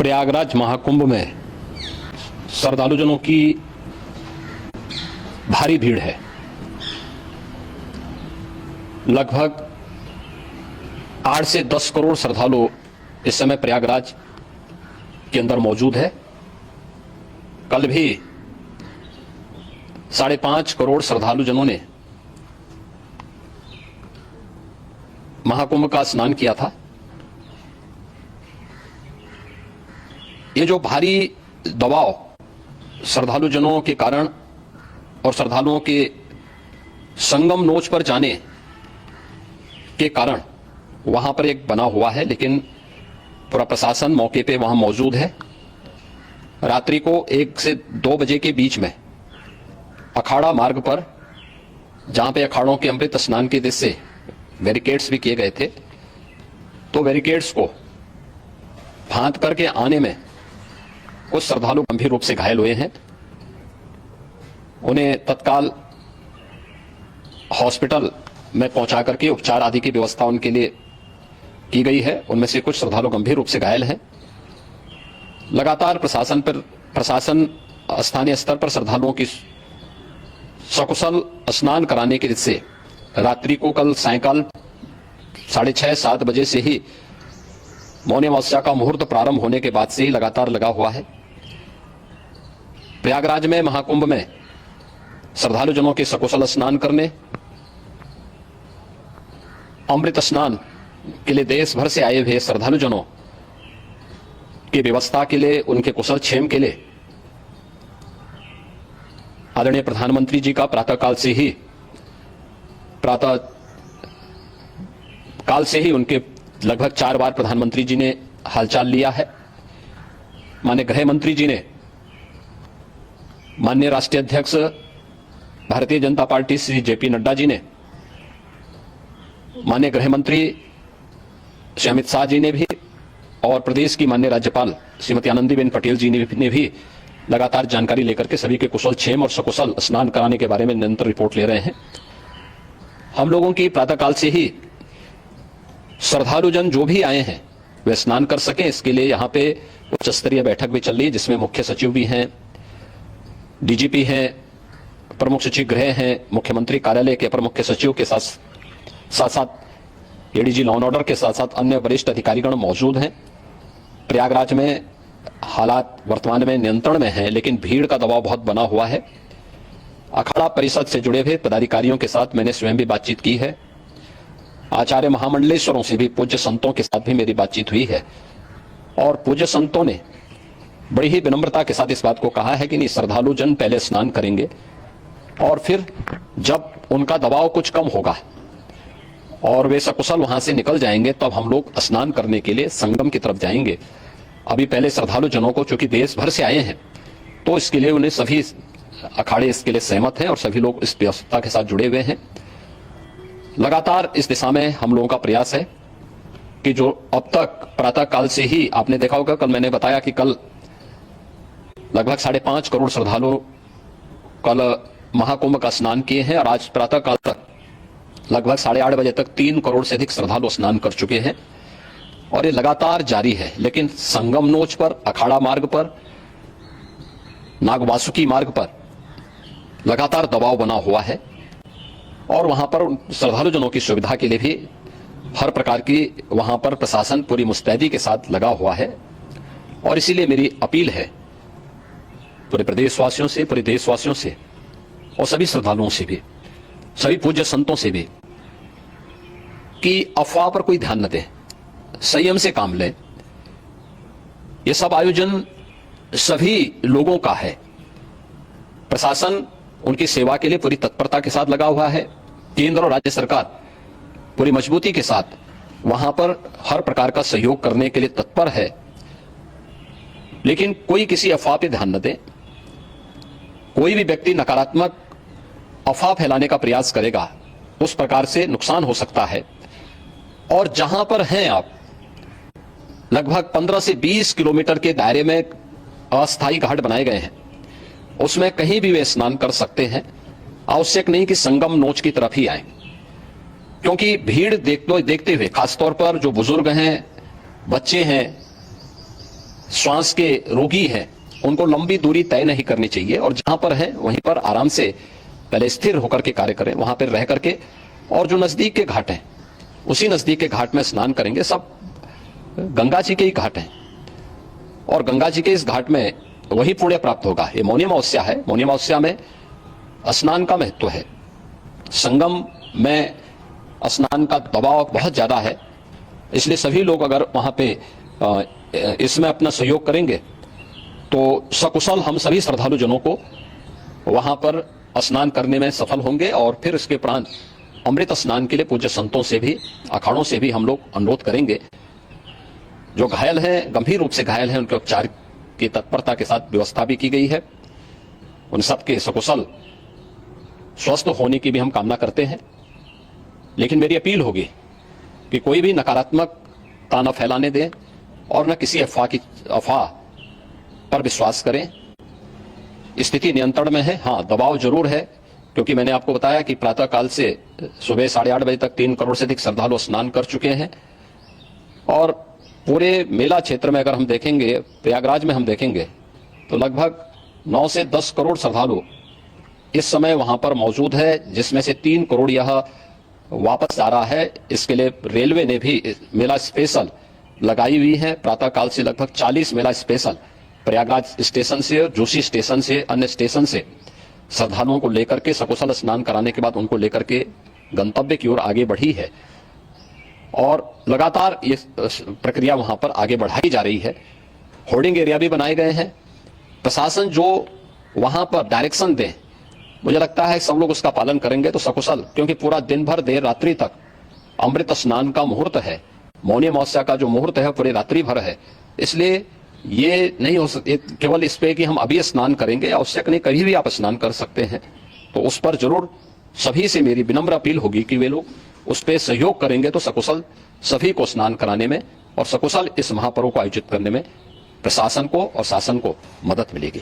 प्रयागराज महाकुंभ में श्रद्धालुजनों की भारी भीड़ है। लगभग 8 से 10 करोड़ श्रद्धालु इस समय प्रयागराज के अंदर मौजूद है। कल भी 5.5 करोड़ श्रद्धालुजनों ने महाकुंभ का स्नान किया था। ये जो भारी दबाव श्रद्धालुजनों के कारण और श्रद्धालुओं के संगम नोच पर जाने के कारण वहां पर एक बना हुआ है, लेकिन पूरा प्रशासन मौके पे वहां मौजूद है। रात्रि को 1 से 2 बजे के बीच में अखाड़ा मार्ग पर, जहां पे अखाड़ों के अमृत स्नान के दृश्य से बैरिकेड्स भी किए गए थे, तो बैरिकेड्स को फांद करके आने में कुछ श्रद्धालु गंभीर रूप से घायल हुए हैं। उन्हें तत्काल हॉस्पिटल में पहुंचा करके उपचार आदि की व्यवस्था उनके लिए की गई है। उनमें से कुछ श्रद्धालु गंभीर रूप से घायल हैं। लगातार प्रशासन स्थानीय स्तर पर श्रद्धालुओं की सकुशल स्नान कराने के लिए रात्रि को कल सायंकाल 6:30-7 बजे से ही मौनी अमावस्या का मुहूर्त प्रारंभ होने के बाद से ही लगातार लगा हुआ है। प्रयागराज में महाकुंभ में श्रद्धालुजनों के सकुशल स्नान करने, अमृत स्नान के लिए देश भर से आए हुए श्रद्धालुजनों की व्यवस्था के लिए, उनके कुशल क्षेम के लिए आदरणीय प्रधानमंत्री जी का प्रातः काल से ही उनके लगभग 4 बार प्रधानमंत्री जी ने हालचाल लिया है। माननीय गृह मंत्री जी ने, माननीय राष्ट्रीय अध्यक्ष भारतीय जनता पार्टी श्री जेपी नड्डा जी ने, माननीय गृह मंत्री श्री अमित शाह जी ने भी, और प्रदेश की माननीय राज्यपाल श्रीमती आनंदीबेन पटेल जी ने भी लगातार जानकारी लेकर के सभी के कुशल क्षेम और सकुशल स्नान कराने के बारे में निरंतर रिपोर्ट ले रहे हैं। हम लोगों की प्रातःकाल से ही श्रद्धालुजन जो भी आए हैं वे स्नान कर सकें, इसके लिए यहाँ पे उच्च स्तरीय बैठक भी चल रही है, जिसमें मुख्य सचिव भी हैं, डीजीपी हैं, प्रमुख सचिव गृह हैं, मुख्यमंत्री कार्यालय के अपर मुख्य सचिव के साथ एडीजी लॉ एंड ऑर्डर के साथ साथ अन्य वरिष्ठ अधिकारीगण मौजूद हैं। प्रयागराज में हालात वर्तमान में नियंत्रण में हैं, लेकिन भीड़ का दबाव बहुत बना हुआ है। अखाड़ा परिषद से जुड़े हुए पदाधिकारियों के साथ मैंने स्वयं भी बातचीत की है। आचार्य महामंडलेश्वरों से भी, पूज्य संतों के साथ भी मेरी बातचीत हुई है, और पूज्य संतों ने बड़ी ही विनम्रता के साथ इस बात को कहा है कि नहीं, श्रद्धालु जन पहले स्नान करेंगे और फिर जब उनका दबाव कुछ कम होगा और वे सकुशल वहां से निकल जाएंगे, तब हम लोग स्नान करने के लिए संगम की तरफ जाएंगे। अभी पहले श्रद्धालु जनों को, चूंकि देश भर से आए हैं, तो इसके लिए उन्हें सभी अखाड़े इसके लिए सहमत हैं और सभी लोग इस व्यवस्था के साथ जुड़े हुए हैं। लगातार इस दिशा में हम लोगों का प्रयास है कि जो अब तक प्रातः काल से ही आपने देखा होगा, कल मैंने बताया कि कल लगभग 5.5 करोड़ श्रद्धालु कल महाकुंभ का स्नान किए हैं, और आज प्रातः काल तक लगभग 8:30 बजे तक 3 करोड़ से अधिक श्रद्धालु स्नान कर चुके हैं, और ये लगातार जारी है। लेकिन संगम नोच पर, अखाड़ा मार्ग पर, नागवासुकी मार्ग पर लगातार दबाव बना हुआ है, और वहां पर श्रद्धालुजनों की सुविधा के लिए भी हर प्रकार की वहां पर प्रशासन पूरी मुस्तैदी के साथ लगा हुआ है। और इसीलिए मेरी अपील है पूरे प्रदेशवासियों से, पूरे देशवासियों से, और सभी श्रद्धालुओं से भी, सभी पूज्य संतों से भी, कि अफवाह पर कोई ध्यान न दें, संयम से काम लें। यह सब आयोजन सभी लोगों का है। प्रशासन उनकी सेवा के लिए पूरी तत्परता के साथ लगा हुआ है। केंद्र और राज्य सरकार पूरी मजबूती के साथ वहां पर हर प्रकार का सहयोग करने के लिए तत्पर है। लेकिन कोई किसी अफवाह पे ध्यान न दे। कोई भी व्यक्ति नकारात्मक अफवाह फैलाने का प्रयास करेगा, उस प्रकार से नुकसान हो सकता है। और जहां पर हैं आप, लगभग 15 से 20 किलोमीटर के दायरे में अस्थायी घाट बनाए गए हैं, उसमें कहीं भी वे स्नान कर सकते हैं। आवश्यक नहीं कि संगम नोच की तरफ ही आए, क्योंकि भीड़ देखते हुए, खासतौर पर जो बुजुर्ग हैं, बच्चे हैं, श्वास के रोगी हैं उनको लंबी दूरी तय नहीं करनी चाहिए और जहां पर है वहीं पर आराम से पहले स्थिर होकर के कार्य करें, वहां पर रह करके, और जो नजदीक के घाट हैं उसी नजदीक के घाट में स्नान करेंगे। सब गंगा जी के ही घाट हैं और गंगा जी के इस घाट में वही पुण्य प्राप्त होगा। ये मौनी अमावस्या है, मौनी अमावस्या में स्नान का महत्व है। संगम में स्नान का दबाव बहुत ज्यादा है, इसलिए सभी लोग अगर वहां पे इसमें अपना सहयोग करेंगे तो सकुशल हम सभी श्रद्धालु जनों को वहां पर स्नान करने में सफल होंगे और फिर इसके उपरांत अमृत स्नान के लिए पूज्य संतों से भी, अखाड़ों से भी हम लोग अनुरोध करेंगे। जो घायल हैं, गंभीर रूप से घायल हैं, उनके उपचार की तत्परता के साथ व्यवस्था भी की गई है। उन सबके सकुशल स्वस्थ होने की भी हम कामना करते हैं। लेकिन मेरी अपील होगी कि कोई भी नकारात्मकता न फैलाने दें और न किसी अफवाह पर विश्वास करें। स्थिति नियंत्रण में है, हाँ दबाव जरूर है, क्योंकि मैंने आपको बताया कि प्रातः काल से सुबह 8:30 बजे तक 3 करोड़ से अधिक श्रद्धालु स्नान कर चुके हैं और पूरे मेला क्षेत्र में अगर हम देखेंगे, प्रयागराज में हम देखेंगे तो लगभग 9 से 10 करोड़ श्रद्धालु इस समय वहां पर मौजूद है, जिसमें से 3 करोड़ यह वापस जा रहा है। इसके लिए रेलवे ने भी मेला स्पेशल लगाई हुई है। प्रातः काल से लगभग 40 मेला स्पेशल प्रयागराज स्टेशन से, जोशी स्टेशन से, अन्य स्टेशन से श्रद्धालुओं को लेकर के सकुशल स्नान कराने के बाद उनको लेकर के गंतव्य की ओर आगे बढ़ी है और लगातार ये प्रक्रिया वहां पर आगे बढ़ाई जा रही है। होर्डिंग एरिया भी बनाए गए हैं। प्रशासन जो वहां पर डायरेक्शन दे, मुझे लगता है सब लोग उसका पालन करेंगे तो सकुशल, क्योंकि पूरा दिन भर देर रात्रि तक अमृत स्नान का मुहूर्त है। मौनी अमावस्या का जो मुहूर्त है पूरी रात्रि भर है, इसलिए ये नहीं हो सकते केवल इस पे कि हम अभी स्नान करेंगे, आवश्यक नहीं, कभी भी आप स्नान कर सकते हैं। तो उस पर जरूर सभी से मेरी विनम्र अपील होगी कि वे लोग उस पे सहयोग करेंगे तो सकुशल सभी को स्नान कराने में और सकुशल इस महापर्व को आयोजित करने में प्रशासन को और शासन को मदद मिलेगी।